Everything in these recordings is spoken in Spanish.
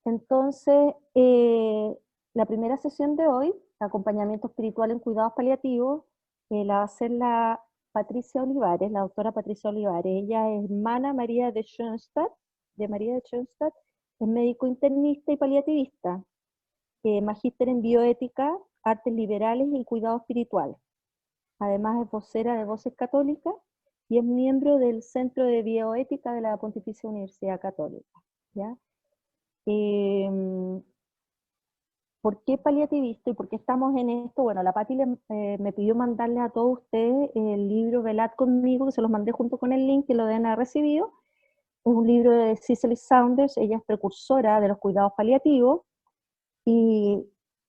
Entonces, la primera sesión de hoy, acompañamiento espiritual en cuidados paliativos, la va a hacer la Patricia Olivares, la doctora Patricia Olivares. Ella es hermana María de Schoenstatt, es médico internista y paliativista, magíster en bioética, artes liberales y cuidado espiritual. Además es vocera de Voces Católicas y es miembro del Centro de Bioética de la Pontificia Universidad Católica, ¿ya? ¿Por qué paliativista y por qué estamos en esto? Bueno, la Pati me pidió mandarle a todos ustedes el libro Velad conmigo, que se los mandé junto con el link, que lo deben haber recibido. Es un libro de Cicely Saunders, ella es precursora de los cuidados paliativos, y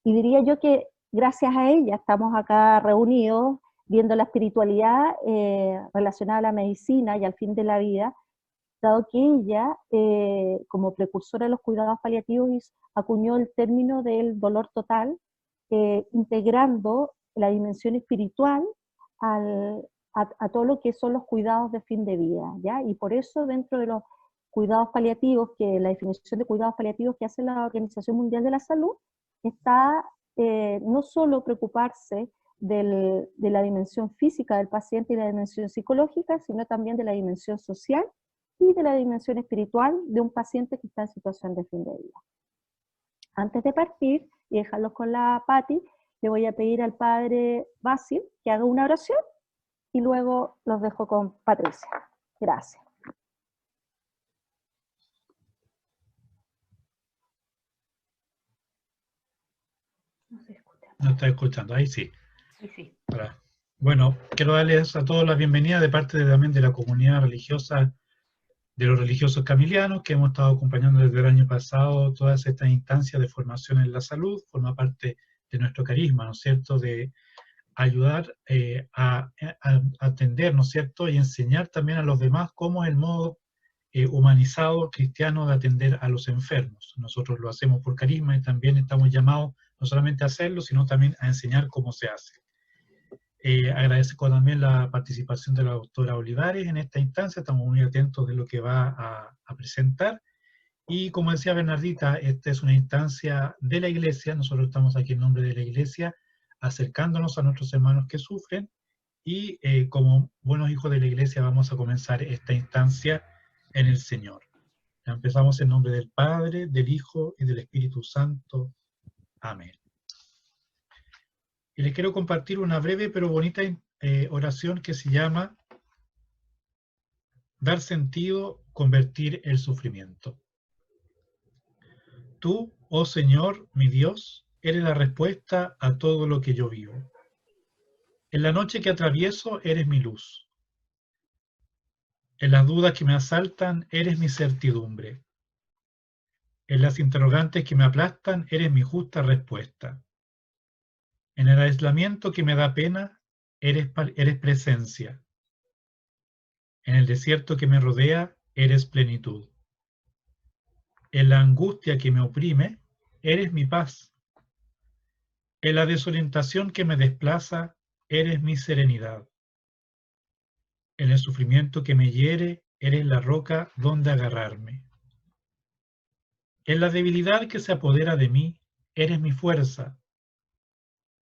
diría yo que gracias a ella estamos acá reunidos viendo la espiritualidad relacionada a la medicina y al fin de la vida, dado que ella, como precursora de los cuidados paliativos, acuñó el término del dolor total, integrando la dimensión espiritual a todo lo que son los cuidados de fin de vida, ¿ya? Y por eso dentro de los cuidados paliativos, que la definición de cuidados paliativos que hace la Organización Mundial de la Salud, está no solo preocuparse de la dimensión física del paciente y la dimensión psicológica, sino también de la dimensión social y de la dimensión espiritual de un paciente que está en situación de fin de vida. Antes de partir y dejarlos con la Pati, le voy a pedir al padre Basil que haga una oración y luego los dejo con Patricia. Gracias. No se escucha. No está escuchando, ahí sí. Sí. Bueno, quiero darles a todos la bienvenida de parte también de la comunidad religiosa, de los religiosos camilianos, que hemos estado acompañando desde el año pasado todas estas instancias de formación en la salud. Forma parte de nuestro carisma, ¿no es cierto?, de ayudar a atender, ¿no es cierto?, y enseñar también a los demás cómo es el modo humanizado cristiano de atender a los enfermos. Nosotros lo hacemos por carisma y también estamos llamados no solamente a hacerlo, sino también a enseñar cómo se hace. Agradezco también la participación de la doctora Olivares en esta instancia, estamos muy atentos de lo que va a presentar. Y como decía Bernardita, esta es una instancia de la Iglesia, nosotros estamos aquí en nombre de la Iglesia, acercándonos a nuestros hermanos que sufren, y como buenos hijos de la Iglesia vamos a comenzar esta instancia en el Señor. Ya empezamos en nombre del Padre, del Hijo y del Espíritu Santo. Amén. Y les quiero compartir una breve pero bonita oración que se llama Dar sentido, convertir el sufrimiento. Tú, oh Señor, mi Dios, eres la respuesta a todo lo que yo vivo. En la noche que atravieso, eres mi luz. En las dudas que me asaltan, eres mi certidumbre. En las interrogantes que me aplastan, eres mi justa respuesta. En el aislamiento que me da pena, eres presencia. En el desierto que me rodea, eres plenitud. En la angustia que me oprime, eres mi paz. En la desorientación que me desplaza, eres mi serenidad. En el sufrimiento que me hiere, eres la roca donde agarrarme. En la debilidad que se apodera de mí, eres mi fuerza.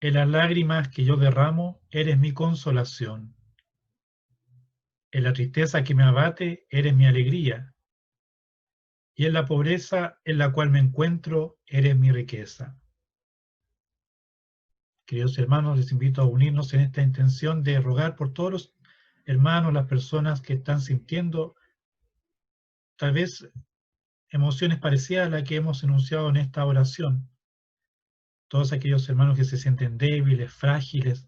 En las lágrimas que yo derramo, eres mi consolación. En la tristeza que me abate, eres mi alegría. Y en la pobreza en la cual me encuentro, eres mi riqueza. Queridos hermanos, les invito a unirnos en esta intención de rogar por todos los hermanos, las personas que están sintiendo tal vez emociones parecidas a las que hemos enunciado en esta oración. Todos aquellos hermanos que se sienten débiles, frágiles,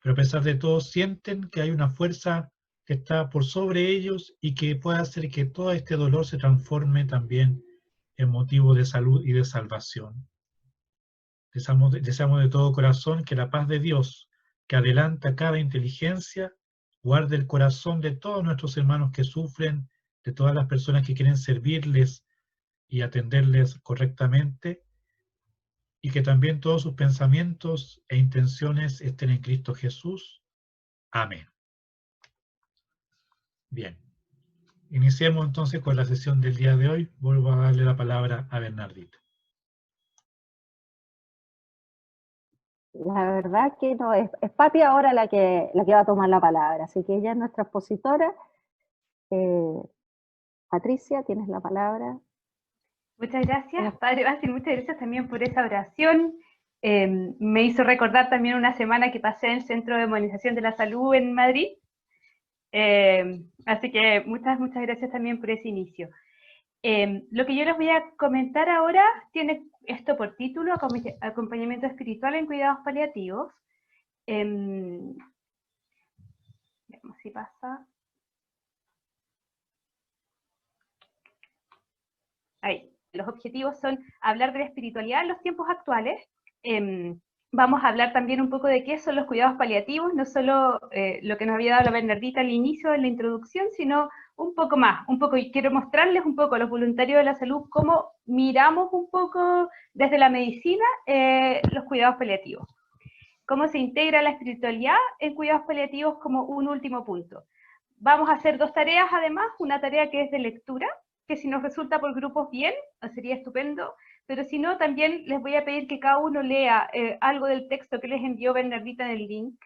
pero a pesar de todo sienten que hay una fuerza que está por sobre ellos y que puede hacer que todo este dolor se transforme también en motivo de salud y de salvación. Deseamos de todo corazón que la paz de Dios, que adelanta cada inteligencia, guarde el corazón de todos nuestros hermanos que sufren, de todas las personas que quieren servirles y atenderles correctamente, y que también todos sus pensamientos e intenciones estén en Cristo Jesús. Amén. Bien. iniciemos entonces con la sesión del día de hoy. Vuelvo a darle la palabra a Bernardita. La verdad que no, es Pati ahora la que va a tomar la palabra, así que ella es nuestra expositora. Patricia, tienes la palabra. Muchas gracias, Padre Basil, muchas gracias también por esa oración. Me hizo recordar también una semana que pasé en el Centro de Humanización de la Salud en Madrid. Así que muchas gracias también por ese inicio. Lo que yo les voy a comentar ahora tiene esto por título, Acompañamiento Espiritual en Cuidados Paliativos. Veamos si pasa. Ahí. Los objetivos son hablar de la espiritualidad en los tiempos actuales. Vamos a hablar también un poco de qué son los cuidados paliativos, no solo lo que nos había dado la Bernardita al inicio de la introducción, sino un poco más, y quiero mostrarles un poco a los voluntarios de la salud cómo miramos un poco desde la medicina los cuidados paliativos. Cómo se integra la espiritualidad en cuidados paliativos como un último punto. Vamos a hacer dos tareas además, una tarea que es de lectura, que si nos resulta por grupos bien, sería estupendo, pero si no, también les voy a pedir que cada uno lea algo del texto que les envió Bernardita en el link,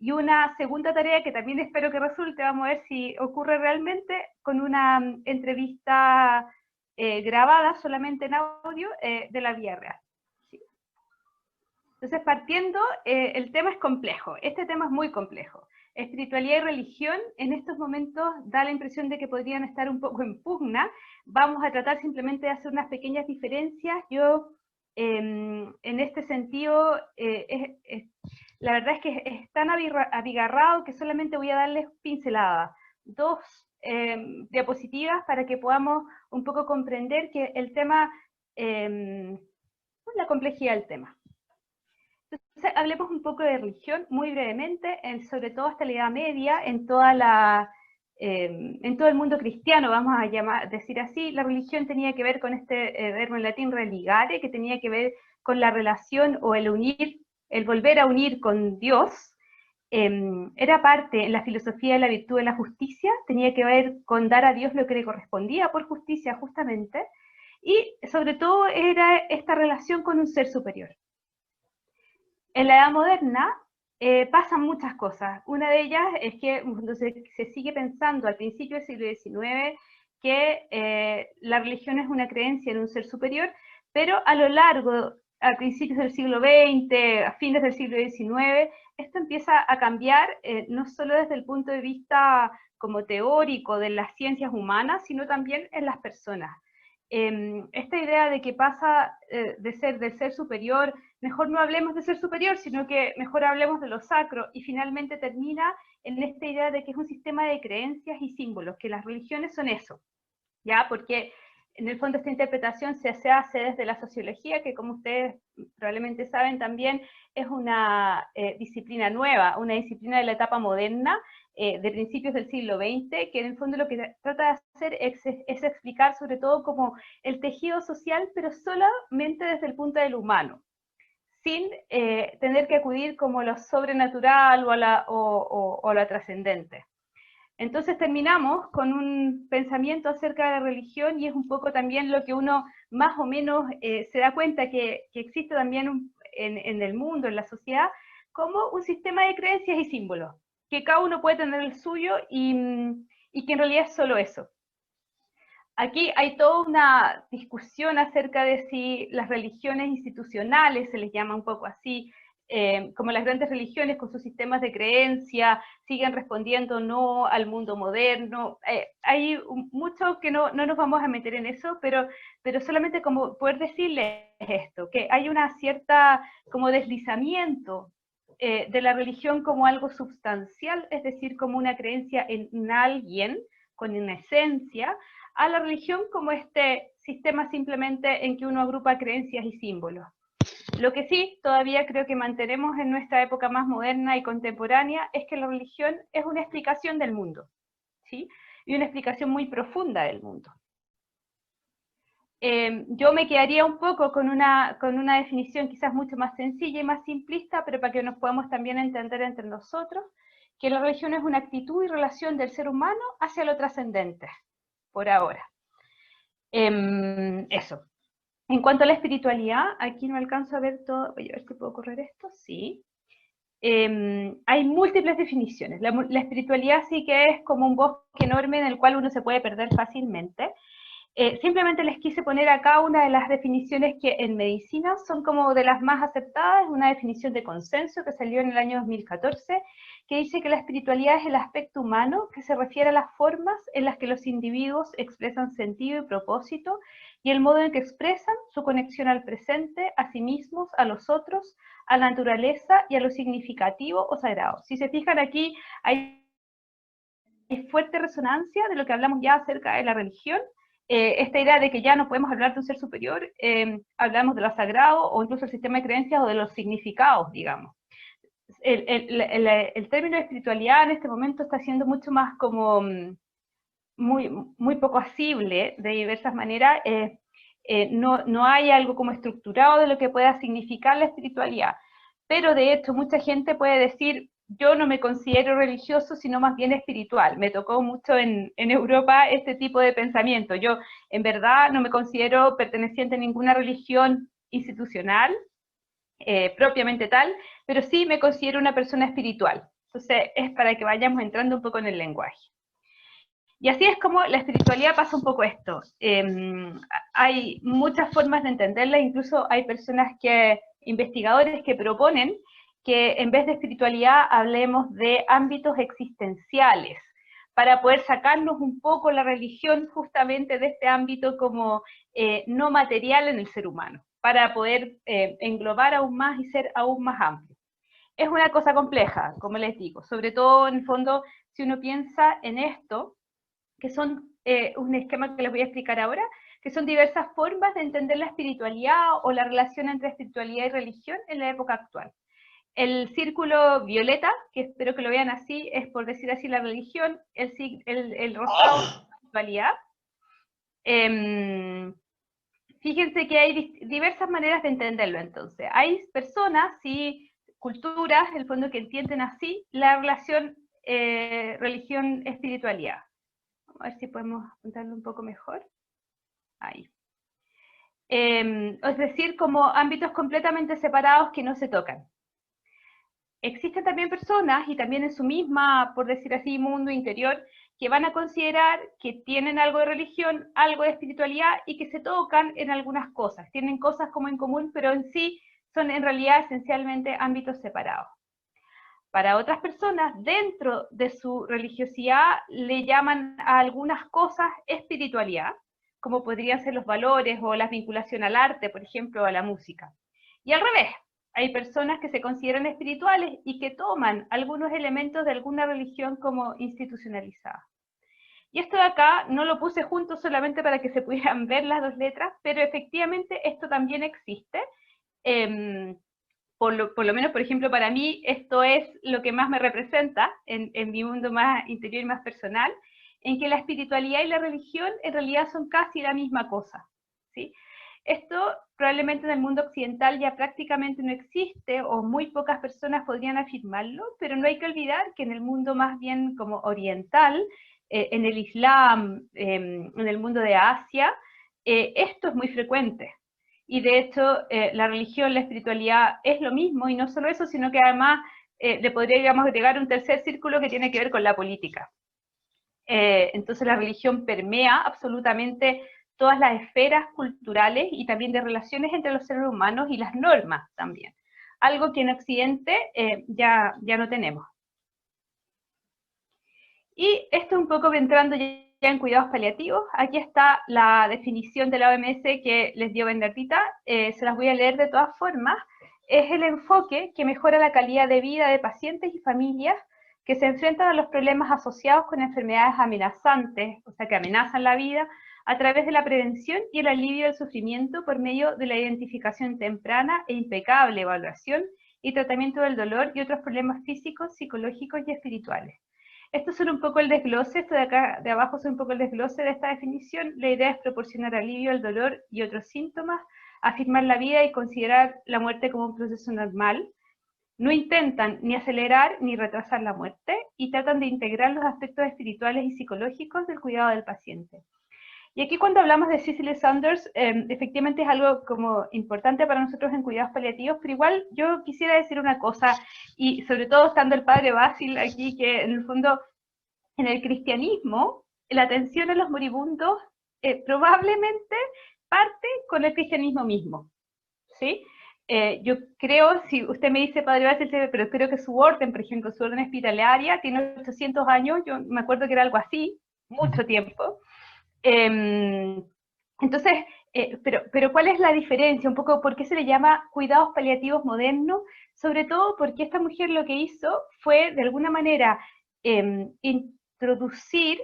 y una segunda tarea que también espero que resulte, vamos a ver si ocurre realmente, con una entrevista grabada solamente en audio de la vida real. ¿Sí? Entonces, partiendo, el tema es complejo, este tema es muy complejo. Espiritualidad y religión en estos momentos da la impresión de que podrían estar un poco en pugna. Vamos a tratar simplemente de hacer unas pequeñas diferencias. Yo, en este sentido, la verdad es que es tan abigarrado que solamente voy a darles pinceladas. Dos diapositivas para que podamos un poco comprender que el tema, la complejidad del tema. Entonces, hablemos un poco de religión, muy brevemente, sobre todo hasta la Edad Media, en todo el mundo cristiano, vamos a decir así. La religión tenía que ver con este verbo en latín religare, que tenía que ver con la relación o el volver a unir con Dios. Era parte en la filosofía de la virtud de la justicia, tenía que ver con dar a Dios lo que le correspondía por justicia justamente, y sobre todo era esta relación con un ser superior. En la Edad Moderna pasan muchas cosas. Una de ellas es que se sigue pensando al principio del siglo XIX que la religión es una creencia en un ser superior, pero a principios del siglo XX, a fines del siglo XIX, esto empieza a cambiar, no solo desde el punto de vista como teórico de las ciencias humanas, sino también en las personas. Esta idea de que pasa del ser superior, mejor no hablemos de ser superior, sino que mejor hablemos de lo sacro, y finalmente termina en esta idea de que es un sistema de creencias y símbolos, que las religiones son eso, ¿ya? Porque en el fondo esta interpretación se hace desde la sociología, que como ustedes probablemente saben también es una disciplina nueva, una disciplina de la etapa moderna, de principios del siglo XX, que en el fondo lo que trata de hacer es explicar sobre todo como el tejido social, pero solamente desde el punto del humano, sin tener que acudir como a lo sobrenatural o a lo trascendente. Entonces terminamos con un pensamiento acerca de la religión, y es un poco también lo que uno más o menos se da cuenta que existe también en el mundo, en la sociedad, como un sistema de creencias y símbolos, que cada uno puede tener el suyo y que en realidad es solo eso. Aquí hay toda una discusión acerca de si las religiones institucionales, se les llama un poco así, como las grandes religiones con sus sistemas de creencia, siguen respondiendo o no al mundo moderno. Hay mucho que no nos vamos a meter en eso, pero solamente como poder decirles esto, que hay una cierta como deslizamiento de la religión como algo sustancial, es decir, como una creencia en alguien, con una esencia, a la religión como este sistema simplemente en que uno agrupa creencias y símbolos. Lo que sí todavía creo que mantenemos en nuestra época más moderna y contemporánea es que la religión es una explicación del mundo, ¿sí? Y una explicación muy profunda del mundo. Yo me quedaría un poco con una definición quizás mucho más sencilla y más simplista, pero para que nos podamos también entender entre nosotros, que la religión es una actitud y relación del ser humano hacia lo trascendente, por ahora. Eso. En cuanto a la espiritualidad, aquí no alcanzo a ver todo, voy a ver si puedo correr esto, sí. Hay múltiples definiciones. La espiritualidad sí que es como un bosque enorme en el cual uno se puede perder fácilmente. Simplemente les quise poner acá una de las definiciones que en medicina son como de las más aceptadas, una definición de consenso que salió en el año 2014, que dice que la espiritualidad es el aspecto humano que se refiere a las formas en las que los individuos expresan sentido y propósito, y el modo en que expresan su conexión al presente, a sí mismos, a los otros, a la naturaleza y a lo significativo o sagrado. Si se fijan aquí, hay fuerte resonancia de lo que hablamos ya acerca de la religión, esta idea de que ya no podemos hablar de un ser superior, hablamos de lo sagrado o incluso el sistema de creencias o de los significados, digamos. El término de espiritualidad en este momento está siendo mucho más como muy poco asible de diversas maneras. No hay algo como estructurado de lo que pueda significar la espiritualidad, pero de hecho mucha gente puede decir, yo no me considero religioso, sino más bien espiritual. Me tocó mucho en Europa este tipo de pensamiento. Yo en verdad no me considero perteneciente a ninguna religión institucional, propiamente tal, pero sí me considero una persona espiritual. Entonces es para que vayamos entrando un poco en el lenguaje. Y así es como la espiritualidad pasa un poco esto. Hay muchas formas de entenderla, incluso hay investigadores que proponen que en vez de espiritualidad hablemos de ámbitos existenciales, para poder sacarnos un poco la religión justamente de este ámbito como no material en el ser humano, para poder englobar aún más y ser aún más amplio. Es una cosa compleja, como les digo, sobre todo en el fondo, si uno piensa en esto, que son un esquema que les voy a explicar ahora, que son diversas formas de entender la espiritualidad o la relación entre espiritualidad y religión en la época actual. El círculo violeta, que espero que lo vean así, es por decir así la religión, el rosado es la espiritualidad. Fíjense que hay diversas maneras de entenderlo entonces. Hay personas y culturas, en el fondo, que entienden así la relación religión-espiritualidad. Vamos a ver si podemos apuntarlo un poco mejor. Ahí. Es decir, como ámbitos completamente separados que no se tocan. Existen también personas, y también en su misma, por decir así, mundo interior, que van a considerar que tienen algo de religión, algo de espiritualidad, y que se tocan en algunas cosas. Tienen cosas como en común, pero en sí son en realidad esencialmente ámbitos separados. Para otras personas, dentro de su religiosidad, le llaman a algunas cosas espiritualidad, como podrían ser los valores o la vinculación al arte, por ejemplo, o a la música. Y al revés, hay personas que se consideran espirituales y que toman algunos elementos de alguna religión como institucionalizada. Y esto de acá no lo puse junto solamente para que se pudieran ver las dos letras, pero efectivamente esto también existe. Por lo menos, por ejemplo, para mí esto es lo que más me representa en mi mundo más interior y más personal, en que la espiritualidad y la religión en realidad son casi la misma cosa, ¿sí? Esto probablemente en el mundo occidental ya prácticamente no existe, o muy pocas personas podrían afirmarlo, pero no hay que olvidar que en el mundo más bien como oriental, en el Islam, en el mundo de Asia, esto es muy frecuente. Y de hecho, la religión, la espiritualidad es lo mismo, y no solo eso, sino que además le podríamos agregar un tercer círculo que tiene que ver con la política. Entonces la religión permea absolutamente todas las esferas culturales y también de relaciones entre los seres humanos y las normas también. Algo que en Occidente ya no tenemos. Y esto un poco entrando ya en cuidados paliativos. Aquí está la definición de la OMS que les dio Bernardita, se las voy a leer de todas formas. Es el enfoque que mejora la calidad de vida de pacientes y familias que se enfrentan a los problemas asociados con enfermedades amenazantes, o sea, que amenazan la vida, a través de la prevención y el alivio del sufrimiento por medio de la identificación temprana e impecable evaluación y tratamiento del dolor y otros problemas físicos, psicológicos y espirituales. Estos son un poco el desglose, esto de acá de abajo es un poco el desglose de esta definición. La idea es proporcionar alivio al dolor y otros síntomas, afirmar la vida y considerar la muerte como un proceso normal. No intentan ni acelerar ni retrasar la muerte y tratan de integrar los aspectos espirituales y psicológicos del cuidado del paciente. Y aquí cuando hablamos de Cicely Saunders, efectivamente es algo como importante para nosotros en cuidados paliativos, pero igual yo quisiera decir una cosa, y sobre todo estando el padre Basil aquí, que en el fondo, en el cristianismo, la atención a los moribundos probablemente parte con el cristianismo mismo, ¿sí? Yo creo, si usted me dice, padre Basil, pero creo que su orden, por ejemplo, su orden hospitalaria, tiene 800 años, yo me acuerdo que era algo así, mucho tiempo. Entonces, pero ¿cuál es la diferencia? Un poco, ¿por qué se le llama cuidados paliativos modernos? Sobre todo porque esta mujer lo que hizo fue, de alguna manera, introducir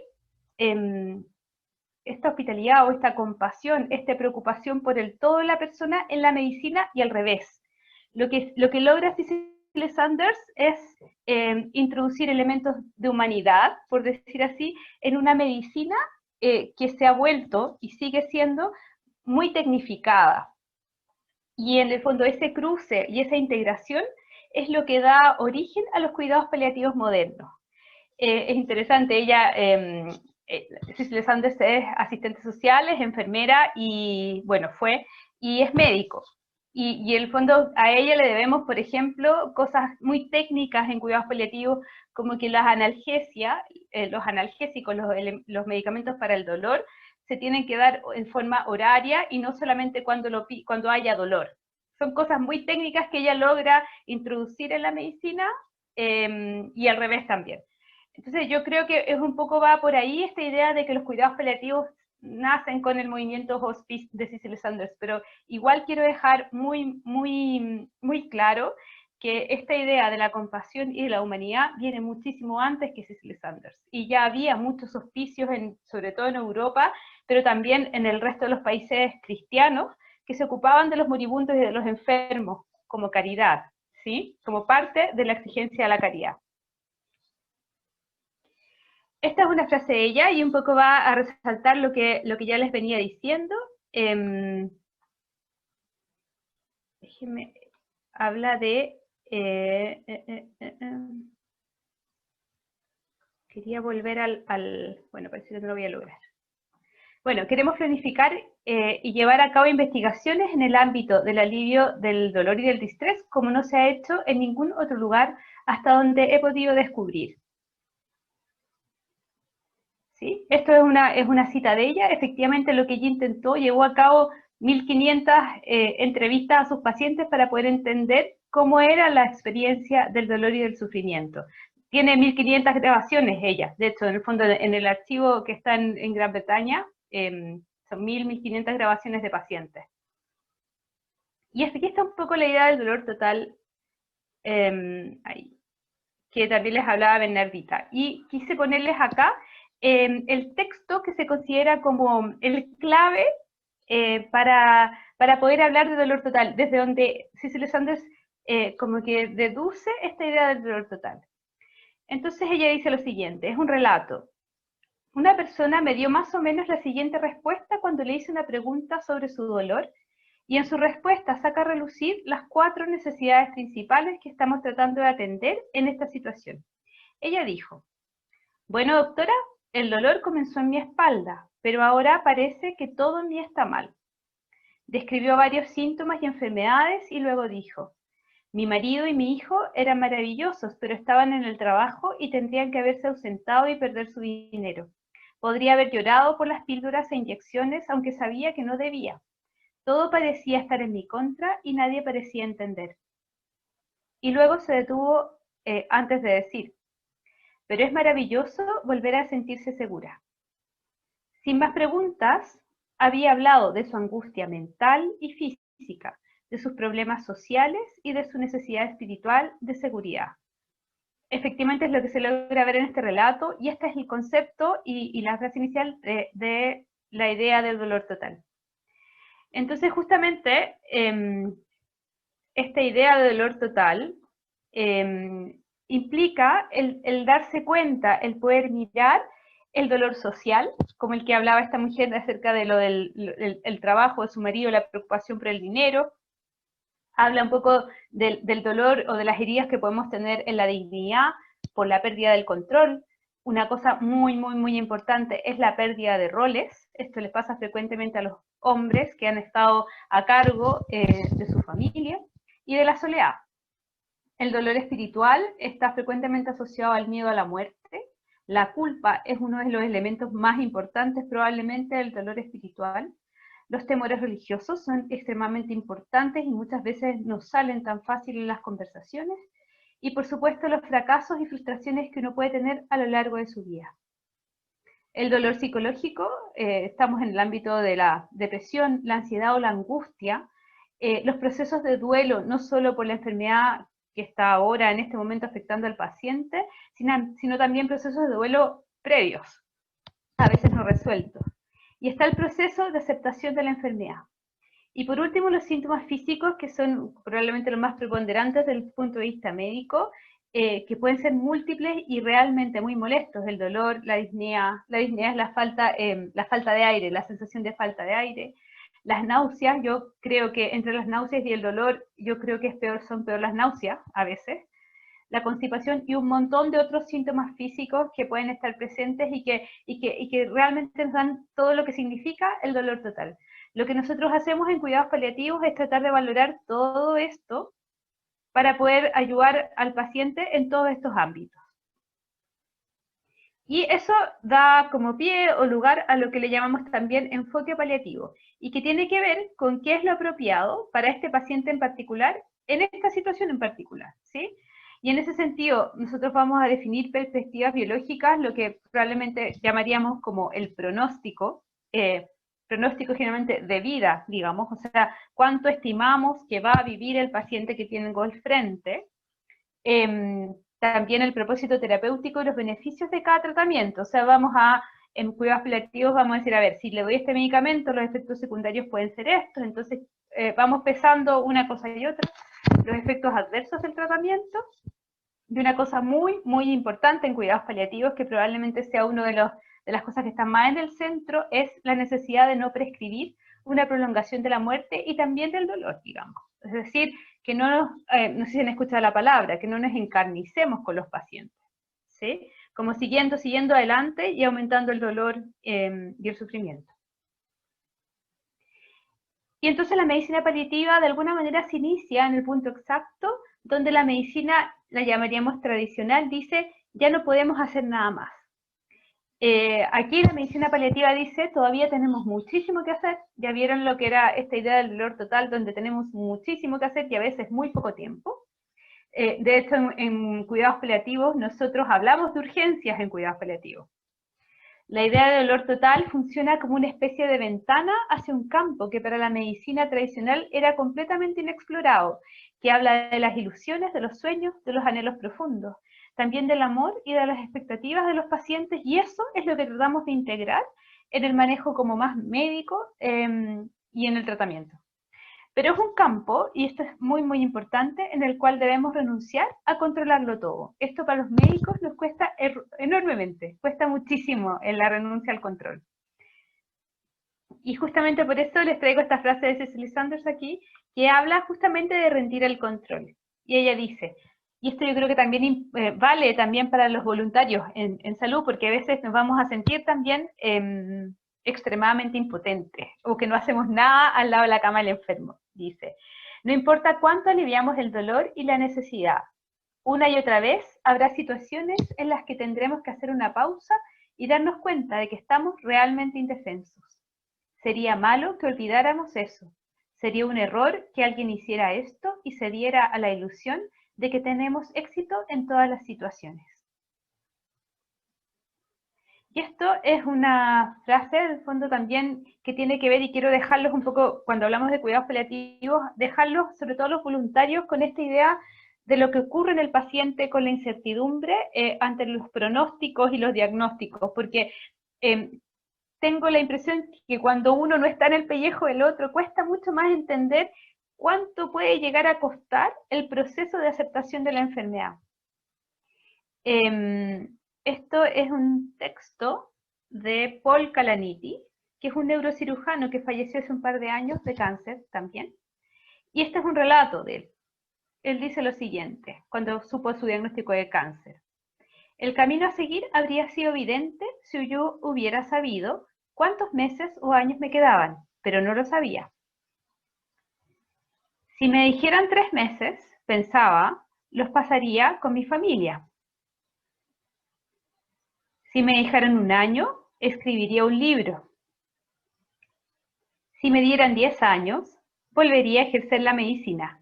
esta hospitalidad o esta compasión, esta preocupación por el todo de la persona en la medicina y al revés. Lo que logra Cicely Saunders es introducir elementos de humanidad, por decir así, en una medicina que se ha vuelto y sigue siendo muy tecnificada. Y en el fondo ese cruce y esa integración es lo que da origen a los cuidados paliativos modernos. Es interesante, ella, Cicely Saunders es asistente social, es enfermera y, bueno, y es médico. Y en el fondo a ella le debemos, por ejemplo, cosas muy técnicas en cuidados paliativos, como que las analgesias, los analgésicos, los medicamentos para el dolor, se tienen que dar en forma horaria y no solamente cuando haya dolor. Son cosas muy técnicas que ella logra introducir en la medicina y al revés también. Entonces yo creo que es un poco va por ahí esta idea de que los cuidados paliativos nacen con el movimiento hospice de Cicely Saunders, pero igual quiero dejar muy claro que esta idea de la compasión y de la humanidad viene muchísimo antes que Cicely Saunders. Y ya había muchos hospicios, sobre todo en Europa, pero también en el resto de los países cristianos, que se ocupaban de los moribundos y de los enfermos como caridad, ¿sí? Como parte de la exigencia de la caridad. Esta es una frase de ella y un poco va a resaltar lo que ya les venía diciendo. Déjenme, habla de... quería volver bueno, parece que no lo voy a lograr. Bueno, queremos planificar y llevar a cabo investigaciones en el ámbito del alivio del dolor y del distrés, como no se ha hecho en ningún otro lugar hasta donde he podido descubrir. ¿Sí? Esto es una cita de ella. Efectivamente, lo que ella intentó, llevó a cabo 1500 entrevistas a sus pacientes para poder entender cómo era la experiencia del dolor y del sufrimiento. Tiene 1500 grabaciones ella. De hecho, en el fondo, en el archivo que está en Gran Bretaña, son 1500 grabaciones de pacientes. Y aquí está un poco la idea del dolor total, ahí, que también les hablaba Bernardita. Y quise ponerles acá el texto que se considera como el clave para poder hablar de dolor total, desde donde Cicely Saunders como que deduce esta idea del dolor total. Entonces ella dice lo siguiente, es un relato. Una persona me dio más o menos la siguiente respuesta cuando le hice una pregunta sobre su dolor, y en su respuesta saca a relucir las 4 necesidades principales que estamos tratando de atender en esta situación. Ella dijo, bueno, doctora, el dolor comenzó en mi espalda, pero ahora parece que todo en mí está mal. Describió varios síntomas y enfermedades y luego dijo, mi marido y mi hijo eran maravillosos, pero estaban en el trabajo y tendrían que haberse ausentado y perder su dinero. Podría haber llorado por las píldoras e inyecciones, aunque sabía que no debía. Todo parecía estar en mi contra y nadie parecía entender. Y luego se detuvo antes de decir, pero es maravilloso volver a sentirse segura. Sin más preguntas, había hablado de su angustia mental y física, de sus problemas sociales y de su necesidad espiritual de seguridad. Efectivamente es lo que se logra ver en este relato, y este es el concepto y la frase inicial de la idea del dolor total. Entonces, justamente, esta idea de dolor total implica el darse cuenta, el poder mirar el dolor social, como el que hablaba esta mujer acerca de lo del trabajo de su marido, la preocupación por el dinero. Habla un poco del dolor o de las heridas que podemos tener en la dignidad por la pérdida del control, Una cosa muy, muy, muy importante es la pérdida de roles. Esto les pasa frecuentemente a los hombres que han estado a cargo de su familia, y de la soledad. El dolor espiritual está frecuentemente asociado al miedo a la muerte. La culpa es uno de los elementos más importantes probablemente del dolor espiritual. Los temores religiosos son extremadamente importantes y muchas veces no salen tan fácil en las conversaciones. Y por supuesto los fracasos y frustraciones que uno puede tener a lo largo de su vida. El dolor psicológico, estamos en el ámbito de la depresión, la ansiedad o la angustia. Los procesos de duelo, no solo por la enfermedad que está ahora en este momento afectando al paciente, sino también procesos de duelo previos, a veces no resueltos. Y está el proceso de aceptación de la enfermedad. Y por último, los síntomas físicos, que son probablemente los más preponderantes desde el punto de vista médico, que pueden ser múltiples y realmente muy molestos. El dolor, la disnea es la falta de aire, la sensación de falta de aire. Las náuseas, yo creo que entre las náuseas y el dolor, yo creo que son peor las náuseas a veces. La constipación y un montón de otros síntomas físicos que pueden estar presentes y que realmente nos dan todo lo que significa el dolor total. Lo que nosotros hacemos en cuidados paliativos es tratar de valorar todo esto para poder ayudar al paciente en todos estos ámbitos. Y eso da como pie o lugar a lo que le llamamos también enfoque paliativo, y que tiene que ver con qué es lo apropiado para este paciente en particular, en esta situación en particular, ¿sí? Y en ese sentido, nosotros vamos a definir perspectivas biológicas, lo que probablemente llamaríamos como el pronóstico, pronóstico generalmente de vida, digamos, o sea, cuánto estimamos que va a vivir el paciente que tengo al frente. También el propósito terapéutico y los beneficios de cada tratamiento. O sea, en cuidados paliativos vamos a decir, a ver, si le doy este medicamento, los efectos secundarios pueden ser estos, entonces vamos pesando una cosa y otra, los efectos adversos del tratamiento. Y una cosa muy, muy importante en cuidados paliativos, que probablemente sea una de las cosas que están más en el centro, es la necesidad de no prescribir una prolongación de la muerte y también del dolor, digamos. Es decir, que no sé si han escuchado la palabra, que no nos encarnicemos con los pacientes, ¿sí? Como siguiendo adelante y aumentando el dolor y el sufrimiento. Y entonces la medicina paliativa de alguna manera se inicia en el punto exacto donde la medicina, la llamaríamos tradicional, dice, ya no podemos hacer nada más. Aquí la medicina paliativa dice, todavía tenemos muchísimo que hacer. Ya vieron lo que era esta idea del dolor total, donde tenemos muchísimo que hacer y a veces muy poco tiempo. De hecho, en cuidados paliativos nosotros hablamos de urgencias en cuidados paliativos. La idea de dolor total funciona como una especie de ventana hacia un campo que para la medicina tradicional era completamente inexplorado, que habla de las ilusiones, de los sueños, de los anhelos profundos, también del amor y de las expectativas de los pacientes, y eso es lo que tratamos de integrar en el manejo como más médico y en el tratamiento. Pero es un campo, y esto es muy, muy importante, en el cual debemos renunciar a controlarlo todo. Esto para los médicos nos cuesta enormemente, cuesta muchísimo en la renuncia al control. Y justamente por eso les traigo esta frase de Cicely Saunders aquí, que habla justamente de rendir el control. Y ella dice, y esto yo creo que también vale también para los voluntarios en salud, porque a veces nos vamos a sentir también extremadamente impotentes, o que no hacemos nada al lado de la cama del enfermo. Dice, no importa cuánto aliviamos el dolor y la necesidad, una y otra vez habrá situaciones en las que tendremos que hacer una pausa y darnos cuenta de que estamos realmente indefensos. Sería malo que olvidáramos eso. Sería un error que alguien hiciera esto y se diera a la ilusión de que tenemos éxito en todas las situaciones. Y esto es una frase, de fondo también, que tiene que ver, y quiero dejarlos un poco, cuando hablamos de cuidados paliativos, dejarlos, sobre todo los voluntarios, con esta idea de lo que ocurre en el paciente con la incertidumbre ante los pronósticos y los diagnósticos, porque tengo la impresión que cuando uno no está en el pellejo del otro, cuesta mucho más entender cuánto puede llegar a costar el proceso de aceptación de la enfermedad. Esto es un texto de Paul Kalanithi, que es un neurocirujano que falleció hace un par de años de cáncer también. Y este es un relato de él. Él dice lo siguiente, cuando supo su diagnóstico de cáncer. El camino a seguir habría sido evidente si yo hubiera sabido cuántos meses o años me quedaban, pero no lo sabía. Si me dijeran 3 meses, pensaba, los pasaría con mi familia. Si me dijeran 1 año, escribiría un libro. Si me dieran 10 años, volvería a ejercer la medicina.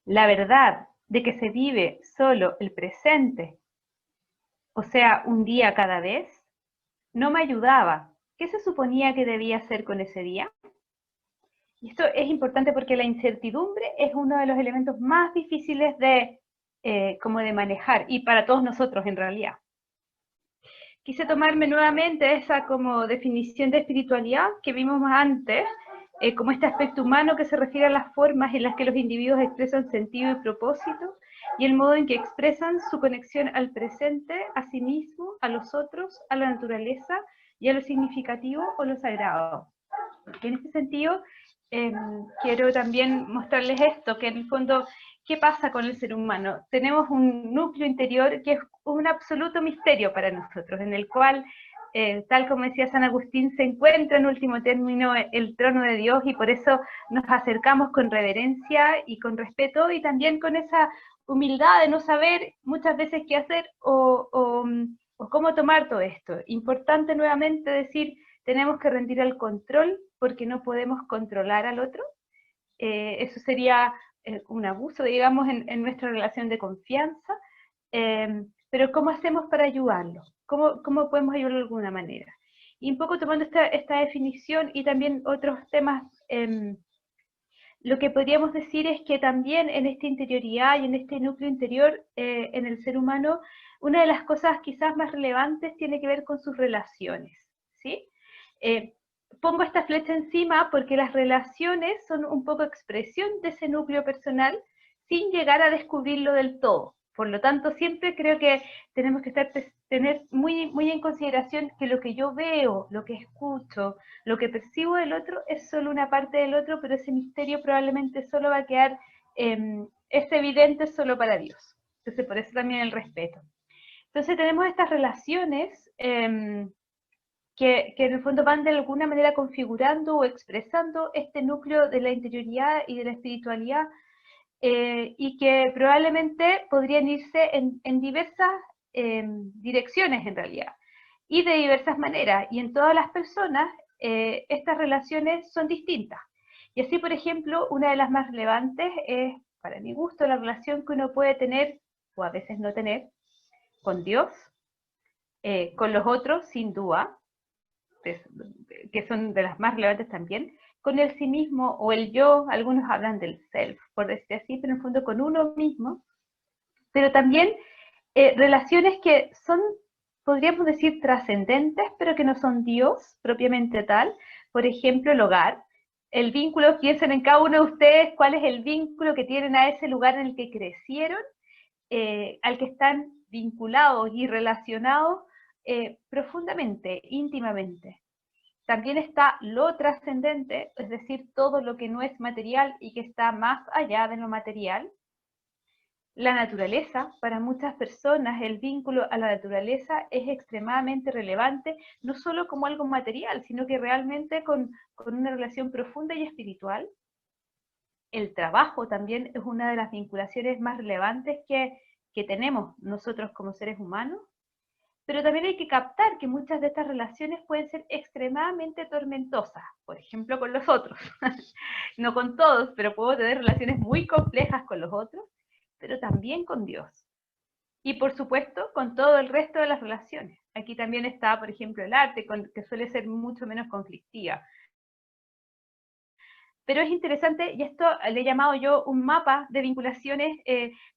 La verdad de que se vive solo el presente, o sea, un día cada vez, no me ayudaba. ¿Qué se suponía que debía hacer con ese día? Y esto es importante porque la incertidumbre es uno de los elementos más difíciles como de manejar, y para todos nosotros en realidad. Quise tomarme nuevamente esa como definición de espiritualidad que vimos antes, como este aspecto humano que se refiere a las formas en las que los individuos expresan sentido y propósito, y el modo en que expresan su conexión al presente, a sí mismo, a los otros, a la naturaleza y a lo significativo o lo sagrado. En este sentido, quiero también mostrarles esto, que en el fondo, ¿qué pasa con el ser humano? Tenemos un núcleo interior que es un absoluto misterio para nosotros, en el cual, tal como decía San Agustín, se encuentra en último término el trono de Dios, y por eso nos acercamos con reverencia y con respeto, y también con esa humildad de no saber muchas veces qué hacer o cómo tomar todo esto. Importante nuevamente decir, tenemos que rendir el control porque no podemos controlar al otro. Eso sería un abuso, digamos, en nuestra relación de confianza. Pero ¿cómo hacemos para ayudarlo? ¿Cómo podemos ayudarlo de alguna manera? Y un poco tomando esta definición y también otros temas, lo que podríamos decir es que también en esta interioridad y en este núcleo interior en el ser humano, una de las cosas quizás más relevantes tiene que ver con sus relaciones, ¿sí? Pongo esta flecha encima porque las relaciones son un poco expresión de ese núcleo personal sin llegar a descubrirlo del todo. Por lo tanto, siempre creo que tenemos que tener muy en consideración que lo que yo veo, lo que escucho, lo que percibo del otro es solo una parte del otro, pero ese misterio probablemente solo va a quedar, es evidente solo para Dios. Entonces, por eso también el respeto. Entonces tenemos estas relaciones que en el fondo van de alguna manera configurando o expresando este núcleo de la interioridad y de la espiritualidad, y que probablemente podrían irse en diversas direcciones en realidad, y de diversas maneras, y en todas las personas estas relaciones son distintas. Y así, por ejemplo, una de las más relevantes es, para mi gusto, la relación que uno puede tener, o a veces no tener, con Dios, con los otros, sin duda, que son de las más relevantes también, con el sí mismo o el yo, algunos hablan del self, por decir así, pero en el fondo con uno mismo, pero también relaciones que son, podríamos decir, trascendentes, pero que no son Dios propiamente tal. Por ejemplo, el hogar, el vínculo, piensen en cada uno de ustedes cuál es el vínculo que tienen a ese lugar en el que crecieron, al que están vinculados y relacionados profundamente, íntimamente. También está lo trascendente, es decir, todo lo que no es material y que está más allá de lo material. La naturaleza, para muchas personas el vínculo a la naturaleza es extremadamente relevante, no solo como algo material, sino que realmente con una relación profunda y espiritual. El trabajo también es una de las vinculaciones más relevantes que tenemos nosotros como seres humanos. Pero también hay que captar que muchas de estas relaciones pueden ser extremadamente tormentosas, por ejemplo con los otros. No con todos, pero puedo tener relaciones muy complejas con los otros, pero también con Dios. Y por supuesto, con todo el resto de las relaciones. Aquí también está, por ejemplo, el arte, que suele ser mucho menos conflictiva. Pero es interesante, y esto le he llamado yo un mapa de vinculaciones,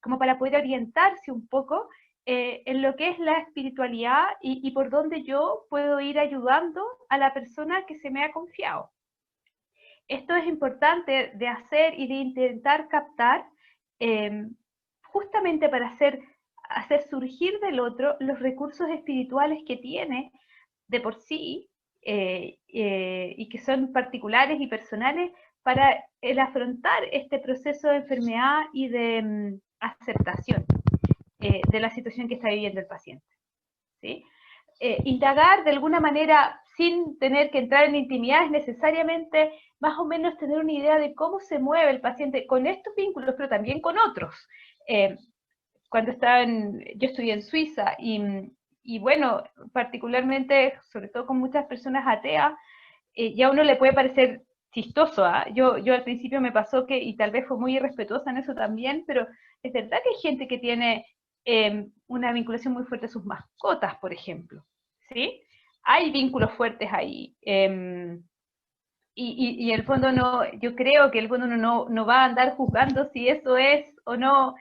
como para poder orientarse un poco en lo que es la espiritualidad y por dónde yo puedo ir ayudando a la persona que se me ha confiado. Esto es importante de hacer y de intentar captar, justamente para hacer surgir del otro los recursos espirituales que tiene de por sí, y que son particulares y personales para el afrontar este proceso de enfermedad y de aceptación. de la situación que está viviendo el paciente, ¿sí? Indagar de alguna manera, sin tener que entrar en intimidades necesariamente, más o menos tener una idea de cómo se mueve el paciente con estos vínculos, pero también con otros. Cuando yo estudié en Suiza, y bueno, particularmente, sobre todo con muchas personas ateas, ya a uno le puede parecer chistoso, ¿eh? Yo al principio me pasó que, y tal vez fue muy irrespetuosa en eso también, pero es verdad que hay gente que tiene una vinculación muy fuerte a sus mascotas, por ejemplo, ¿sí? Hay vínculos fuertes ahí, y en el fondo no, yo creo que el fondo no va a andar juzgando si eso es o no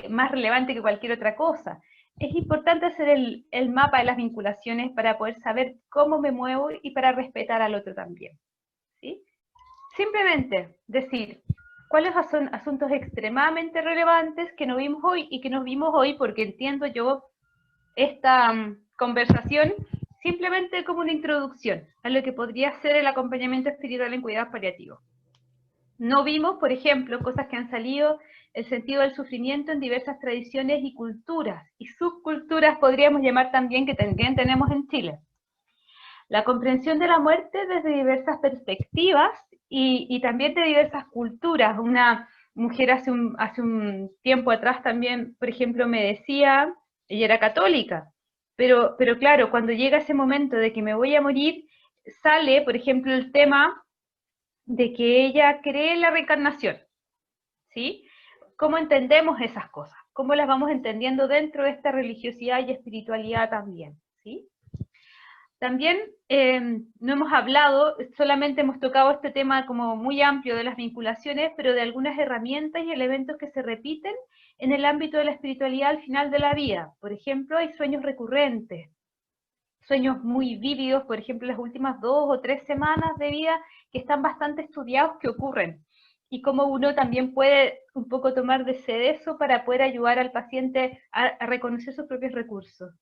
más relevante que cualquier otra cosa. Es importante hacer el mapa de las vinculaciones para poder saber cómo me muevo y para respetar al otro también, ¿sí? Simplemente decir cuáles son asuntos extremadamente relevantes que no vimos hoy y que nos vimos hoy, porque entiendo yo esta conversación simplemente como una introducción a lo que podría ser el acompañamiento espiritual en cuidados paliativos. No vimos, por ejemplo, cosas que han salido, el sentido del sufrimiento en diversas tradiciones y culturas, y subculturas podríamos llamar también, que también tenemos en Chile. La comprensión de la muerte desde diversas perspectivas y también de diversas culturas. Una mujer hace un tiempo atrás también, por ejemplo, me decía, ella era católica, pero claro, cuando llega ese momento de que me voy a morir, sale, por ejemplo, el tema de que ella cree en la reencarnación, ¿sí? ¿Cómo entendemos esas cosas? ¿Cómo las vamos entendiendo dentro de esta religiosidad y espiritualidad también, ¿sí? También no hemos hablado, solamente hemos tocado este tema como muy amplio de las vinculaciones, pero de algunas herramientas y elementos que se repiten en el ámbito de la espiritualidad al final de la vida. Por ejemplo, hay sueños recurrentes, sueños muy vívidos, por ejemplo, las últimas 2 o 3 semanas de vida, que están bastante estudiados, que ocurren, y cómo uno también puede un poco tomar de eso para poder ayudar al paciente a reconocer sus propios recursos.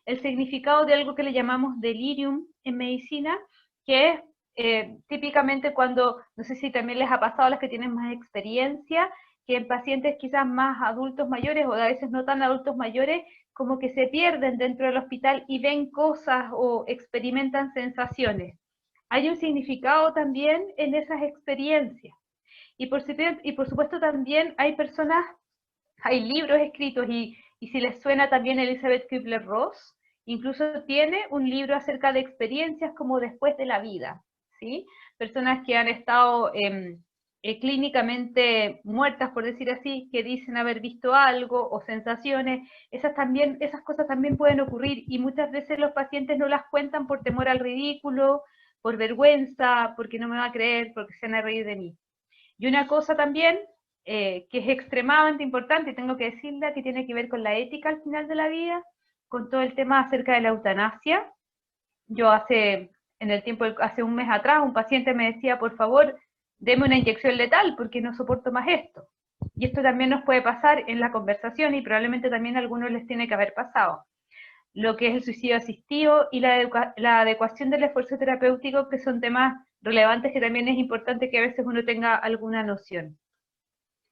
El significado de algo que le llamamos delirium en medicina, que es típicamente cuando, no sé si también les ha pasado a las que tienen más experiencia, que en pacientes quizás más adultos mayores, o a veces no tan adultos mayores, como que se pierden dentro del hospital y ven cosas o experimentan sensaciones. Hay un significado también en esas experiencias. Y por supuesto también hay personas, hay libros escritos, y si les suena también Elizabeth Kubler-Ross, incluso tiene un libro acerca de experiencias como después de la vida, ¿sí? Personas que han estado clínicamente muertas, por decir así, que dicen haber visto algo o sensaciones, esas cosas también pueden ocurrir, y muchas veces los pacientes no las cuentan por temor al ridículo, por vergüenza, porque no me va a creer, porque se van a reír de mí. Y una cosa también que es extremadamente importante, y tengo que decirla, que tiene que ver con la ética al final de la vida, con todo el tema acerca de la eutanasia. Yo hace un mes atrás, un paciente me decía, por favor, deme una inyección letal porque no soporto más esto. Y esto también nos puede pasar en la conversación, y probablemente también a algunos les tiene que haber pasado. Lo que es el suicidio asistido y la adecuación del esfuerzo terapéutico, que son temas relevantes que también es importante que a veces uno tenga alguna noción.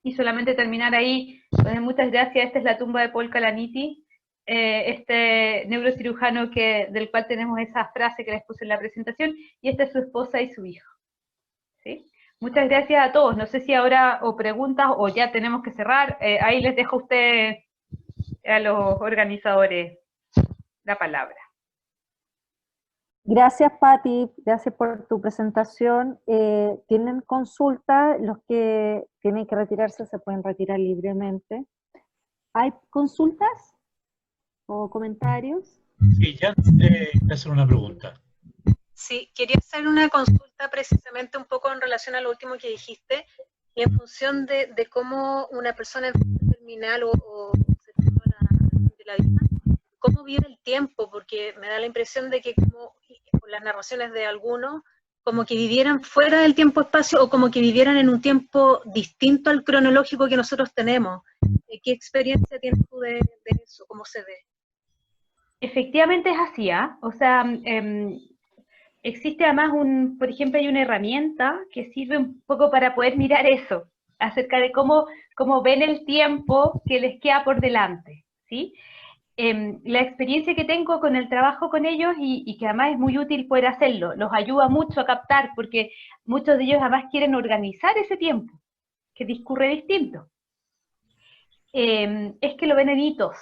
Y solamente terminar ahí, pues muchas gracias. Esta es la tumba de Paul Kalanithi, este neurocirujano del cual tenemos esa frase que les puse en la presentación, y esta es su esposa y su hijo, ¿sí? Muchas gracias a todos. No sé si ahora o preguntas o ya tenemos que cerrar. Ahí les dejo a ustedes, a los organizadores, la palabra. Gracias, Patti, gracias por tu presentación. ¿Tienen consulta? Los que tienen que retirarse se pueden retirar libremente. ¿Hay consultas o comentarios? Sí, ya te hacer una pregunta. Sí, quería hacer una consulta precisamente un poco en relación a lo último que dijiste, y en función de cómo una persona terminal o de la vida, cómo vive el tiempo, porque me da la impresión de que como por las narraciones de algunos, como que vivieran fuera del tiempo-espacio, o como que vivieran en un tiempo distinto al cronológico que nosotros tenemos. ¿Qué experiencia tienes tú de eso? ¿Cómo se ve? Efectivamente es así, ¿eh? O sea, existe además por ejemplo, hay una herramienta que sirve un poco para poder mirar eso, acerca de cómo ven el tiempo que les queda por delante, ¿sí? La experiencia que tengo con el trabajo con ellos y que además es muy útil poder hacerlo, los ayuda mucho a captar, porque muchos de ellos además quieren organizar ese tiempo, que discurre distinto. Es que lo ven en hitos.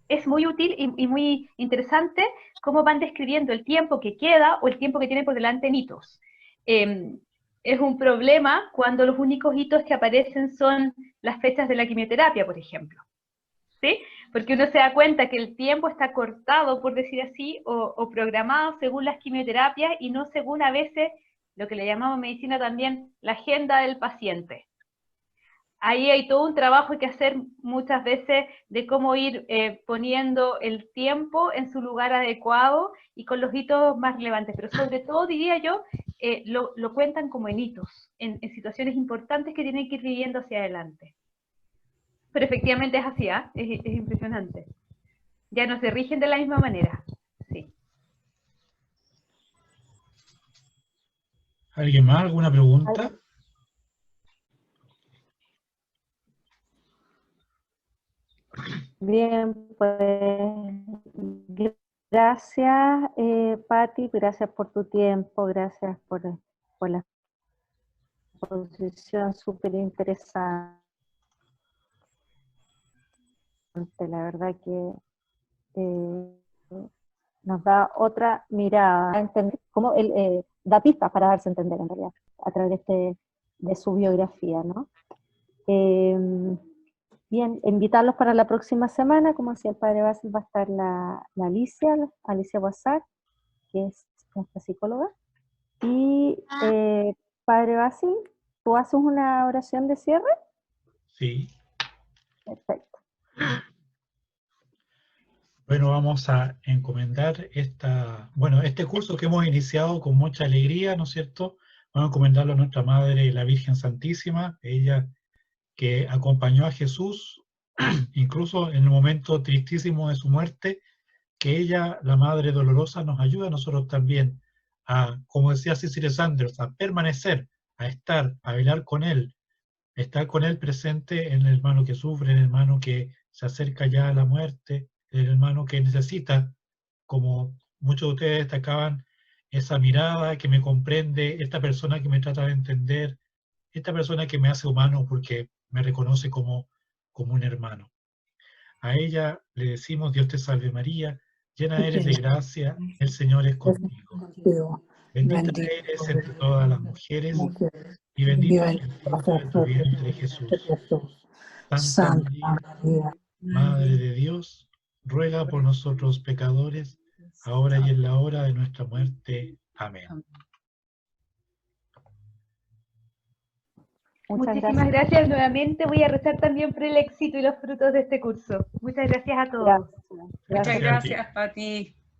Es muy útil y muy interesante cómo van describiendo el tiempo que queda o el tiempo que tienen por delante en hitos. Es un problema cuando los únicos hitos que aparecen son las fechas de la quimioterapia, por ejemplo. ¿Sí? Porque uno se da cuenta que el tiempo está cortado, por decir así, o programado según las quimioterapias y no según a veces lo que le llamamos en medicina también la agenda del paciente. Ahí hay todo un trabajo que hacer muchas veces de cómo ir poniendo el tiempo en su lugar adecuado y con los hitos más relevantes, pero sobre todo diría yo, lo cuentan como en hitos, en situaciones importantes que tienen que ir viviendo hacia adelante. Pero efectivamente es así, ¿eh? Es impresionante. Ya no se rigen de la misma manera. Sí. ¿Alguien más? ¿Alguna pregunta? Bien, pues gracias, Patti, gracias por tu tiempo, gracias por la exposición súper interesante. La verdad que nos da otra mirada, entender cómo da pistas para darse a entender en realidad, a través de su biografía, ¿no? Bien, invitarlos para la próxima semana, como decía el padre Basil, va a estar la Alicia Boazar, que es nuestra psicóloga, y padre Basil, ¿tú haces una oración de cierre? Sí. Perfecto. Bueno, vamos a encomendar este curso que hemos iniciado con mucha alegría, ¿no es cierto? Vamos a encomendarlo a nuestra Madre, la Virgen Santísima, ella que acompañó a Jesús, incluso en el momento tristísimo de su muerte, que ella, la Madre Dolorosa, nos ayuda a nosotros también a, como decía Cecilia Sanders, a permanecer, a estar, a velar con Él, estar con Él presente en el hermano que sufre, en el hermano que se acerca ya a la muerte, el hermano que necesita, como muchos de ustedes destacaban, esa mirada que me comprende, esta persona que me trata de entender, esta persona que me hace humano porque me reconoce como un hermano. A ella le decimos, Dios te salve María, llena eres de gracia, el Señor es contigo. Bendita eres entre todas las mujeres, y bendito es el fruto de tu vientre, Jesús. Santa María, Madre de Dios, ruega por nosotros pecadores, ahora y en la hora de nuestra muerte. Amén. Muchísimas gracias nuevamente. Voy a rezar también por el éxito y los frutos de este curso. Muchas gracias a todos. Gracias. Muchas gracias, Patti.